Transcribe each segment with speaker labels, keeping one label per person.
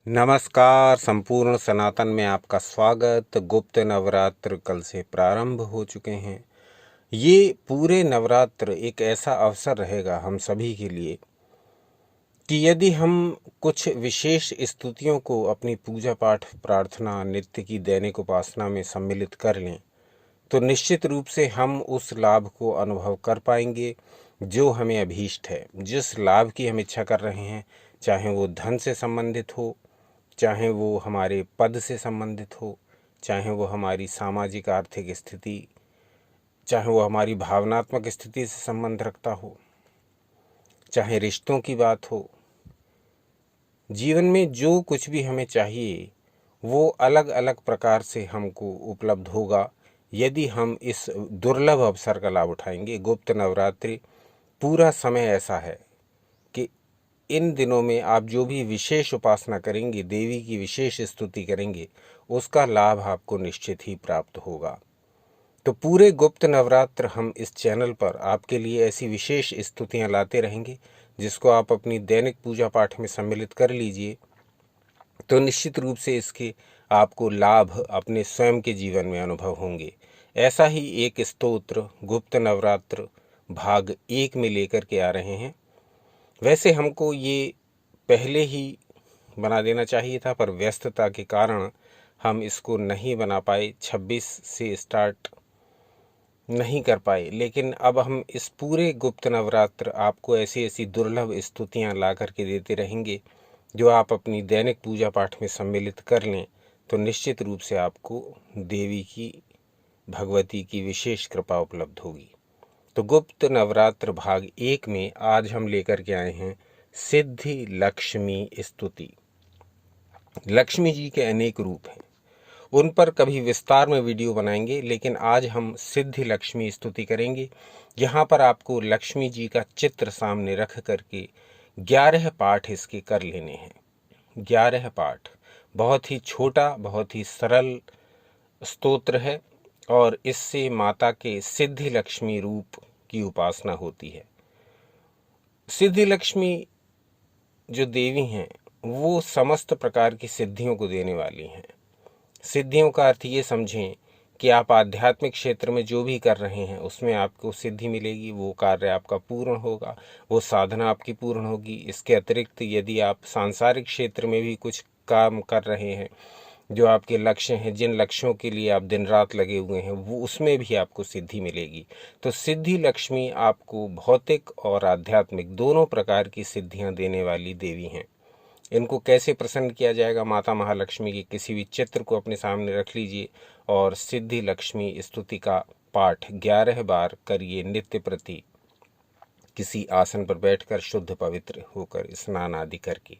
Speaker 1: नमस्कार। संपूर्ण सनातन में आपका स्वागत। गुप्त नवरात्र कल से प्रारंभ हो चुके हैं। ये पूरे नवरात्र एक ऐसा अवसर रहेगा हम सभी के लिए कि यदि हम कुछ विशेष स्तुतियों को अपनी पूजा पाठ प्रार्थना नित्य की दैनिक उपासना में सम्मिलित कर लें तो निश्चित रूप से हम उस लाभ को अनुभव कर पाएंगे जो हमें अभीष्ट है। जिस लाभ की हम इच्छा कर रहे हैं, चाहे वो धन से संबंधित हो, चाहे वो हमारे पद से संबंधित हो, चाहे वो हमारी सामाजिक आर्थिक स्थिति, चाहे वो हमारी भावनात्मक स्थिति से संबंध रखता हो, चाहे रिश्तों की बात हो, जीवन में जो कुछ भी हमें चाहिए वो अलग अलग प्रकार से हमको उपलब्ध होगा यदि हम इस दुर्लभ अवसर का लाभ उठाएंगे। गुप्त नवरात्रि पूरा समय ऐसा है कि इन दिनों में आप जो भी विशेष उपासना करेंगे, देवी की विशेष स्तुति करेंगे, उसका लाभ आपको निश्चित ही प्राप्त होगा। तो पूरे गुप्त नवरात्र हम इस चैनल पर आपके लिए ऐसी विशेष स्तुतियां लाते रहेंगे जिसको आप अपनी दैनिक पूजा पाठ में सम्मिलित कर लीजिए तो निश्चित रूप से इसके आपको लाभ अपने स्वयं के जीवन में अनुभव होंगे। ऐसा ही एक स्तोत्र गुप्त नवरात्र भाग 1 में लेकर के आ रहे हैं। वैसे हमको ये पहले ही बना देना चाहिए था, पर व्यस्तता के कारण हम इसको नहीं बना पाए, 26 से स्टार्ट नहीं कर पाए। लेकिन अब हम इस पूरे गुप्त नवरात्र आपको ऐसी ऐसी दुर्लभ स्तुतियाँ ला करके देते रहेंगे जो आप अपनी दैनिक पूजा पाठ में सम्मिलित कर लें तो निश्चित रूप से आपको देवी की, भगवती की विशेष कृपा उपलब्ध होगी। तो गुप्त नवरात्र भाग 1 में आज हम लेकर के आए हैं सिद्धि लक्ष्मी स्तुति। लक्ष्मी जी के अनेक रूप हैं, उन पर कभी विस्तार में वीडियो बनाएंगे, लेकिन आज हम सिद्धि लक्ष्मी स्तुति करेंगे। यहाँ पर आपको लक्ष्मी जी का चित्र सामने रख करके 11 पाठ इसके कर लेने हैं। 11 पाठ, बहुत ही छोटा, बहुत ही सरल स्तोत्र है और इससे माता के सिद्धि लक्ष्मी रूप की उपासना होती है। सिद्धि लक्ष्मी जो देवी हैं वो समस्त प्रकार की सिद्धियों को देने वाली हैं। सिद्धियों का अर्थ ये समझें कि आप आध्यात्मिक क्षेत्र में जो भी कर रहे हैं उसमें आपको सिद्धि मिलेगी, वो कार्य आपका पूर्ण होगा, वो साधना आपकी पूर्ण होगी। इसके अतिरिक्त यदि आप सांसारिक क्षेत्र में भी कुछ काम कर रहे हैं, जो आपके लक्ष्य हैं, जिन लक्ष्यों के लिए आप दिन रात लगे हुए हैं, वो उसमें भी आपको सिद्धि मिलेगी। तो सिद्धि लक्ष्मी आपको भौतिक और आध्यात्मिक दोनों प्रकार की सिद्धियां देने वाली देवी हैं। इनको कैसे प्रसन्न किया जाएगा? माता महालक्ष्मी के किसी भी चित्र को अपने सामने रख लीजिए और सिद्धि लक्ष्मी स्तुति का पाठ 11 बार करिए नित्य प्रति, किसी आसन पर बैठकर शुद्ध पवित्र होकर स्नान आदि करके।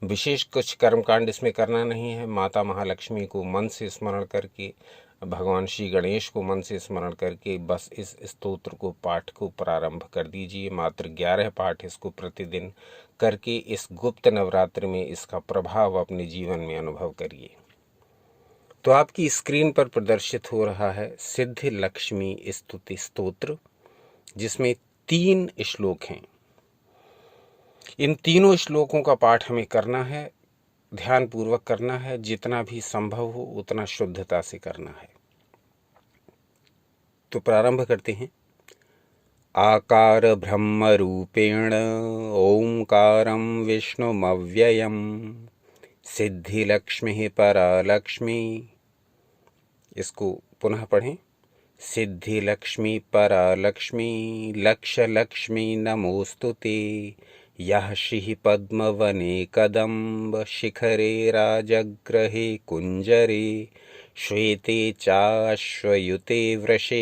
Speaker 1: विशेष कुछ कर्मकांड इसमें करना नहीं है। माता महालक्ष्मी को मन से स्मरण करके, भगवान श्री गणेश को मन से स्मरण करके बस इस स्तोत्र को पाठ को प्रारंभ कर दीजिए। मात्र 11 पाठ इसको प्रतिदिन करके इस गुप्त नवरात्र में इसका प्रभाव अपने जीवन में अनुभव करिए। तो आपकी स्क्रीन पर प्रदर्शित हो रहा है सिद्धि लक्ष्मी स्तुति स्तोत्र, जिसमें 3 श्लोक हैं। इन तीनों श्लोकों का पाठ हमें करना है, ध्यान पूर्वक करना है, जितना भी संभव हो उतना शुद्धता से करना है। तो प्रारंभ करते हैं। आकार ब्रह्म रूपेण ओंकारं विष्णुमव्ययम् सिद्धि लक्ष्मी परालक्ष्मी। इसको पुनः पढ़ें। सिद्धि लक्ष्मी परालक्ष्मी लक्ष लक्ष्मी नमोस्तुते यः श्री पद्मवने कदम्ब शिखरे राजग्रहे कुञ्जरे श्वेते चाश्वयुते वृषे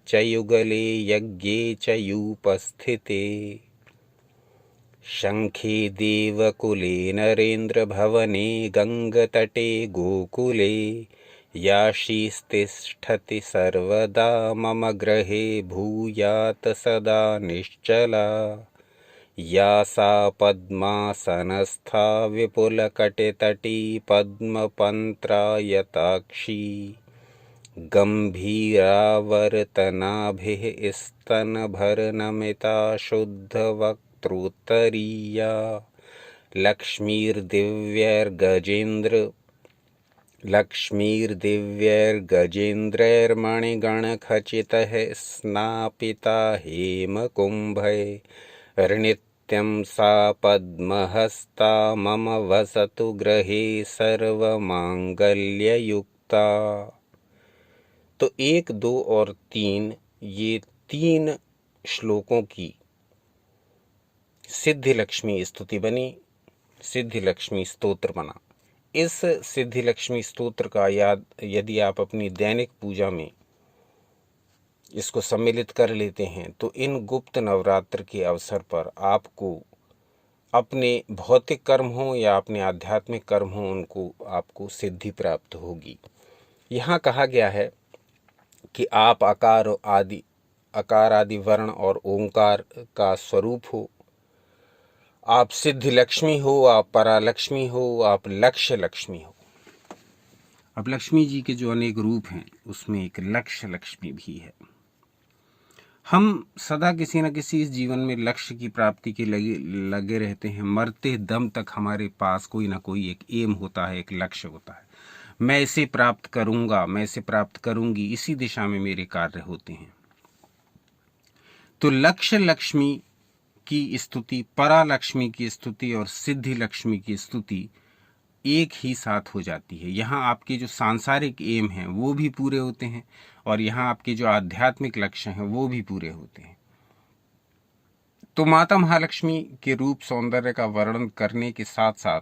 Speaker 1: च युगले यज्ञे च यूपस्थिते शङ्खे देवकुले नरेन्द्रभवने गङ्गतटे गोकुले या श्रीस्तिष्ठति सर्वदा मम गृहे भूयात् सदा निश्चला या सा पद्मासनस्था विपुलकटितटी पद्मपन्त्रायताक्षी गम्भीरावर्तनाभिः स्तनभरनमिता शुद्धवक्त्रोत्तरीया लक्ष्मीर्दिव्यैर्गजेन्द्रैर्मणिगणखचितः स्नापिता हेमकुम्भैर्नित्यं सा पद्महस्ता मम वसतु गृहे सर्वमांगल्ययुक्ता। तो 1, 2 और 3 ये 3 श्लोकों की सिद्धि लक्ष्मी स्तुति बनी, सिद्धि लक्ष्मी स्तोत्र बना। इस सिद्धि लक्ष्मी स्तोत्र का याद यदि आप अपनी दैनिक पूजा में इसको सम्मिलित कर लेते हैं तो इन गुप्त नवरात्र के अवसर पर आपको अपने भौतिक कर्म हो या अपने आध्यात्मिक कर्म हो, उनको आपको सिद्धि प्राप्त होगी। यहाँ कहा गया है कि आप आकार आदि वर्ण और ओंकार का स्वरूप हो, आप सिद्धि लक्ष्मी हो, आप परालक्ष्मी हो, आप लक्ष्य लक्ष्मी हो। अब लक्ष्मी जी के जो अनेक रूप हैं उसमें एक लक्ष्य लक्ष्मी भी है। हम सदा किसी न किसी इस जीवन में लक्ष्य की प्राप्ति के लगे रहते हैं। मरते दम तक हमारे पास कोई ना कोई एक एम होता है, एक लक्ष्य होता है। मैं इसे प्राप्त करूंगा, मैं इसे प्राप्त करूंगी, इसी दिशा में मेरे कार्य होते हैं। तो लक्ष्य लक्ष्मी की स्तुति, परालक्ष्मी की स्तुति और सिद्धि लक्ष्मी की स्तुति एक ही साथ हो जाती है। यहाँ आपके जो सांसारिक एम हैं वो भी पूरे होते हैं और यहाँ आपके जो आध्यात्मिक लक्ष्य हैं वो भी पूरे होते हैं। तो माता महालक्ष्मी के रूप सौंदर्य का वर्णन करने के साथ साथ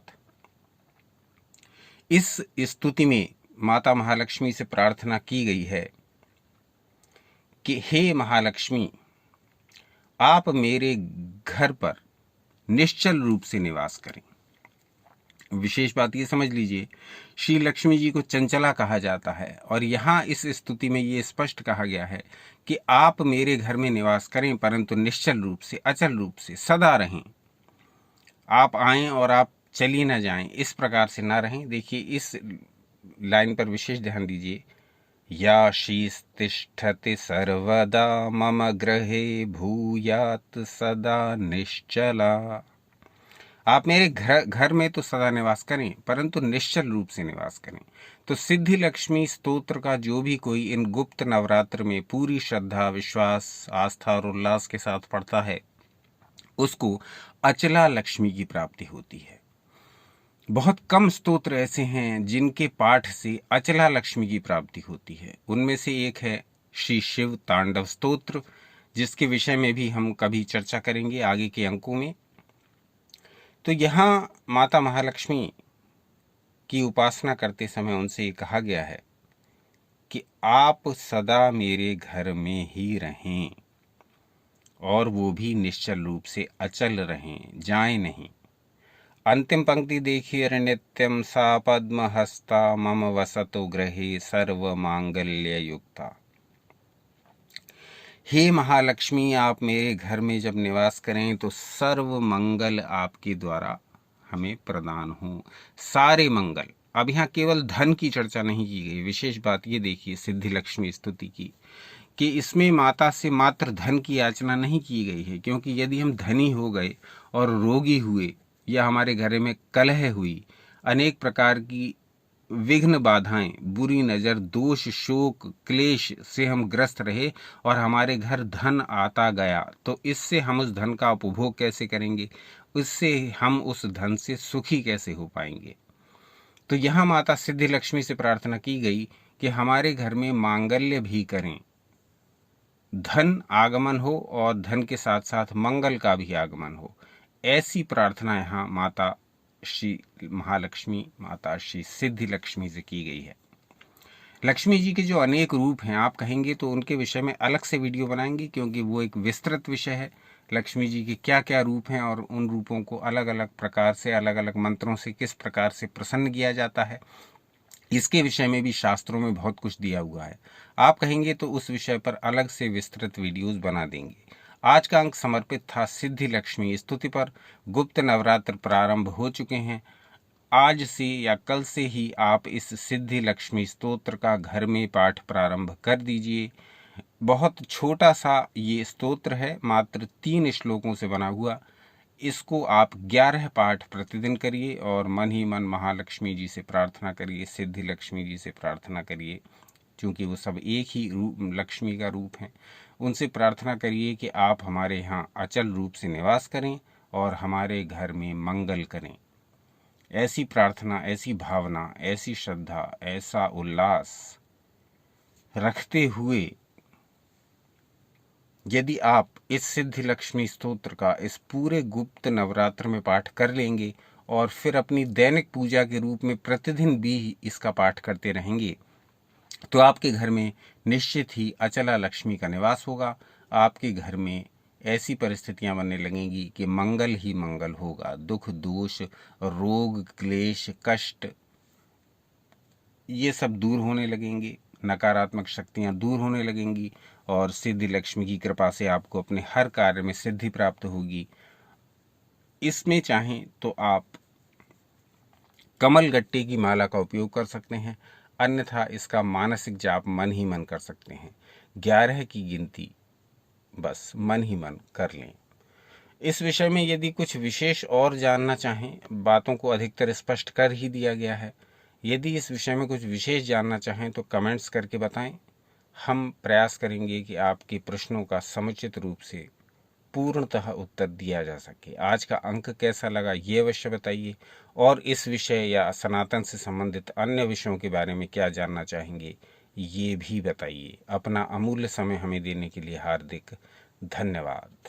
Speaker 1: इस स्तुति में माता महालक्ष्मी से प्रार्थना की गई है कि हे महालक्ष्मी, आप मेरे घर पर निश्चल रूप से निवास करें। विशेष बात ये समझ लीजिए, श्री लक्ष्मी जी को चंचला कहा जाता है और यहाँ इस स्तुति में ये स्पष्ट कहा गया है कि आप मेरे घर में निवास करें, परंतु निश्चल रूप से, अचल रूप से सदा रहें। आप आएं और आप चली न जाएं, इस प्रकार से ना रहें। देखिए इस लाइन पर विशेष ध्यान दीजिए। या शीस्तिष्ठति सर्वदा मम गृहे भूयात सदा निश्चला। आप मेरे घर में तो सदा निवास करें, परंतु निश्चल रूप से निवास करें। तो सिद्धि लक्ष्मी स्तोत्र का जो भी कोई इन गुप्त नवरात्र में पूरी श्रद्धा, विश्वास, आस्था और उल्लास के साथ पढ़ता है, उसको अचला लक्ष्मी की प्राप्ति होती है। बहुत कम स्तोत्र ऐसे हैं जिनके पाठ से अचला लक्ष्मी की प्राप्ति होती है। उनमें से एक है श्री शिव तांडव स्तोत्र, जिसके विषय में भी हम कभी चर्चा करेंगे आगे के अंकों में। तो यहाँ माता महालक्ष्मी की उपासना करते समय उनसे कहा गया है कि आप सदा मेरे घर में ही रहें और वो भी निश्चल रूप से अचल रहें, जाएं नहीं। अंतिम पंक्ति देखिए, नित्यम सा पद्महस्ता मम वसतो गृहे सर्व मांगल्य युक्ता। हे महालक्ष्मी, आप मेरे घर में जब निवास करें तो सर्व मंगल आपके द्वारा हमें प्रदान हो, सारे मंगल। अब यहाँ केवल धन की चर्चा नहीं की गई। विशेष बात ये देखिए सिद्धि लक्ष्मी स्तुति की कि इसमें माता से मात्र धन की याचना नहीं की गई है, क्योंकि यदि हम धनी हो गए और रोगी हुए या हमारे घर में कलह हुई, अनेक प्रकार की विघ्न बाधाएं, बुरी नजर, दोष, शोक, क्लेश से हम ग्रस्त रहे और हमारे घर धन आता गया, तो इससे हम उस धन का उपभोग कैसे करेंगे? उससे हम उस धन से सुखी कैसे हो पाएंगे? तो यहाँ माता सिद्धि लक्ष्मी से प्रार्थना की गई कि हमारे घर में मांगल्य भी करें, धन आगमन हो और धन के साथ साथ मंगल का भी आगमन हो। ऐसी प्रार्थना यहाँ माता श्री महालक्ष्मी, माता श्री सिद्धि लक्ष्मी से की गई है। लक्ष्मी जी के जो अनेक रूप हैं, आप कहेंगे तो उनके विषय में अलग से वीडियो बनाएंगे, क्योंकि वो एक विस्तृत विषय है। लक्ष्मी जी के क्या क्या रूप हैं और उन रूपों को अलग अलग प्रकार से, अलग अलग मंत्रों से किस प्रकार से प्रसन्न किया जाता है, इसके विषय में भी शास्त्रों में बहुत कुछ दिया हुआ है। आप कहेंगे तो उस विषय पर अलग से विस्तृत वीडियोस बना देंगे। आज का अंक समर्पित था सिद्धि लक्ष्मी स्तुति पर। गुप्त नवरात्र प्रारंभ हो चुके हैं। आज से या कल से ही आप इस सिद्धि लक्ष्मी स्तोत्र का घर में पाठ प्रारंभ कर दीजिए। बहुत छोटा सा ये स्तोत्र है, मात्र 3 श्लोकों से बना हुआ। इसको आप 11 पाठ प्रतिदिन करिए और मन ही मन महालक्ष्मी जी से प्रार्थना करिए, सिद्धि लक्ष्मी जी से प्रार्थना करिए, क्योंकि वो सब एक ही रूप लक्ष्मी का रूप हैं। उनसे प्रार्थना करिए कि आप हमारे यहाँ अचल रूप से निवास करें और हमारे घर में मंगल करें। ऐसी प्रार्थना, ऐसी भावना, ऐसी श्रद्धा, ऐसा उल्लास रखते हुए यदि आप इस सिद्धि लक्ष्मी स्तोत्र का इस पूरे गुप्त नवरात्र में पाठ कर लेंगे और फिर अपनी दैनिक पूजा के रूप में प्रतिदिन भी इसका पाठ करते रहेंगे, तो आपके घर में निश्चित ही अचला लक्ष्मी का निवास होगा। आपके घर में ऐसी परिस्थितियां बनने लगेंगी कि मंगल ही मंगल होगा। दुख, दोष, रोग, क्लेश, कष्ट ये सब दूर होने लगेंगे, नकारात्मक शक्तियां दूर होने लगेंगी और सिद्धि लक्ष्मी की कृपा से आपको अपने हर कार्य में सिद्धि प्राप्त होगी। इसमें चाहें तो आप कमल गट्टे की माला का उपयोग कर सकते हैं, अन्यथा इसका मानसिक जाप मन ही मन कर सकते हैं। 11 की गिनती बस मन ही मन कर लें। इस विषय में यदि कुछ विशेष और जानना चाहें, बातों को अधिकतर स्पष्ट कर ही दिया गया है। यदि इस विषय में कुछ विशेष जानना चाहें तो कमेंट्स करके बताएं। हम प्रयास करेंगे कि आपके प्रश्नों का समुचित रूप से पूर्णतः उत्तर दिया जा सके। आज का अंक कैसा लगा ये अवश्य बताइए, और इस विषय या सनातन से संबंधित अन्य विषयों के बारे में क्या जानना चाहेंगे ये भी बताइए। अपना अमूल्य समय हमें देने के लिए हार्दिक धन्यवाद।